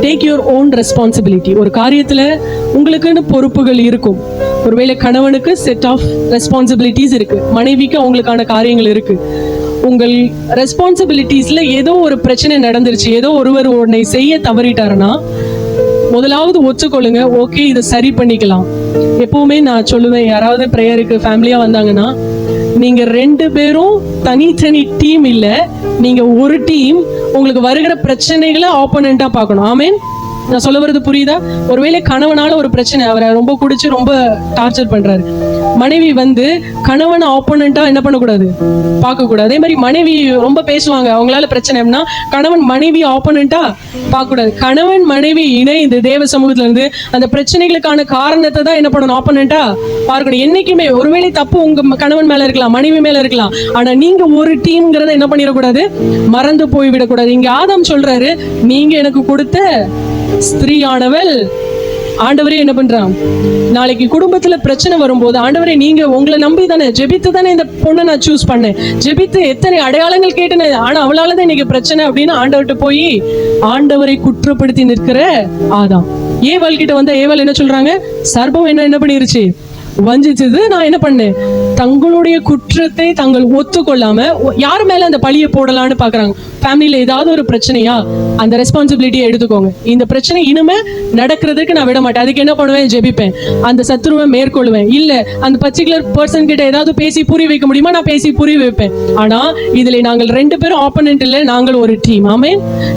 Take your own responsibility. ஒரு காரியத்துல உங்களுக்குன்னு பொறுப்புகள் இருக்கும். ஒருவேளை கணவனுக்கு செட் ஆஃப் ரெஸ்பான்சிபிலிட்டிஸ் இருக்கு, மனைவிக்கு அவங்களுக்கான காரியங்கள் இருக்கு. உங்கள் ரெஸ்பான்சிபிலிட்டிஸ்ல ஏதோ ஒரு பிரச்சனை நடந்துருச்சு, ஏதோ ஒருவர் உன்னை செய்ய தவறிட்டாருன்னா முதலாவது ஒத்துக்கொள்ளுங்க, ஓகே இதை சரி பண்ணிக்கலாம். எப்பவுமே நான் சொல்லுவேன், யாராவது ப்ரேயருக்கு ஃபேமிலியா வந்தாங்கன்னா, நீங்க 2 பேரும் தனித்தனி டீம் இல்ல, நீங்க ஒரு டீம். உங்களுக்கு வருகிற பிரச்சனைகளை ஆப்போனண்டா பார்க்கணும். ஆமேன். நான் சொல்ல வர்றது புரியுதா? ஒருவேளை கணவனால ஒரு பிரச்சனை, அவரை ரொம்ப குடிச்சு ரொம்ப டார்ச்சர் பண்றாரு, மனைவி வந்து கணவன் ஆப்போனண்டா என்ன பண்ணக்கூடாது, பார்க்க கூடாது. அதே மாதிரி மனைவி ரொம்ப பேசுவாங்க, அவங்களால பிரச்சனைனா கணவன் மனைவி ஆப்போனண்டா பார்க்க கூடாது. கணவன் மனைவி இணைந்து தேவ சமூகத்துல இருந்து அந்த பிரச்சனைகளுக்கான காரணத்தை தான் என்ன பண்ணணும், ஆப்போனண்டா பார்க்கணும். என்னைக்குமே ஒருவேளை தப்பு உங்க கணவன் மேல இருக்கலாம், மனைவி மேல இருக்கலாம், ஆனா நீங்க ஒரு டீம்ங்கிறத என்ன பண்ணிடக்கூடாது, மறந்து போய் விடக்கூடாது. இங்க ஆதாம் சொல்றாரு, நீங்க எனக்கு கொடுத்த ஸ்திரீயானவள், ஆண்டவரே என்ன பண்றான், நாளைக்கு குடும்பத்துல பிரச்சனை வரும்போது, ஆண்டவரே நீங்க உங்களை நம்பி தானே, ஜெபித்து தானே இந்த பொண்ணை நான் சூஸ் பண்ணேன், ஜெபித்து எத்தனை அடையாளங்கள் கேட்டேன், ஆனா அவளாலதான் இன்னைக்கு பிரச்சனை அப்படின்னு ஆண்டவர்கிட்ட போய் ஆண்டவரை குற்றப்படுத்தி நிற்கிற ஆதாம். ஏவாள் கிட்ட வந்த ஏவாள் என்ன சொல்றாங்க, சர்ப்பம் என்ன பண்ணிருச்சு, வஞ்சிச்சது. நான் என்ன பண்ணேன், தங்களுடைய குற்றத்தை தாங்கள் ஒத்துக்கொள்ளாம யார் மேல அந்த பழியை போடலான்னு பாக்குறாங்க. ஃபேமிலியில ஏதாவது ஒரு பிரச்சனையா, அந்த ரெஸ்பான்சிபிலிட்டியை எடுத்துக்கோங்க. இந்த பிரச்சனை இனிமே நடக்கிறதுக்கு நான் விட மாட்டேன். அதுக்கு என்ன பண்ணுவேன், ஜெபிப்பேன், அந்த சத்துருவை மேற்கொள்வேன். இல்ல அந்த பர்டிகுலர் பர்சன் கிட்ட ஏதாவது பேசி புரிய வைக்க முடியுமா, நான் பேசி புரிய வைப்பேன். ஆனா இதுல நாங்கள் 2 பேரும் ஆப்போனன்ட் இல்ல, நாங்கள் ஒரு டீம். ஆமென்.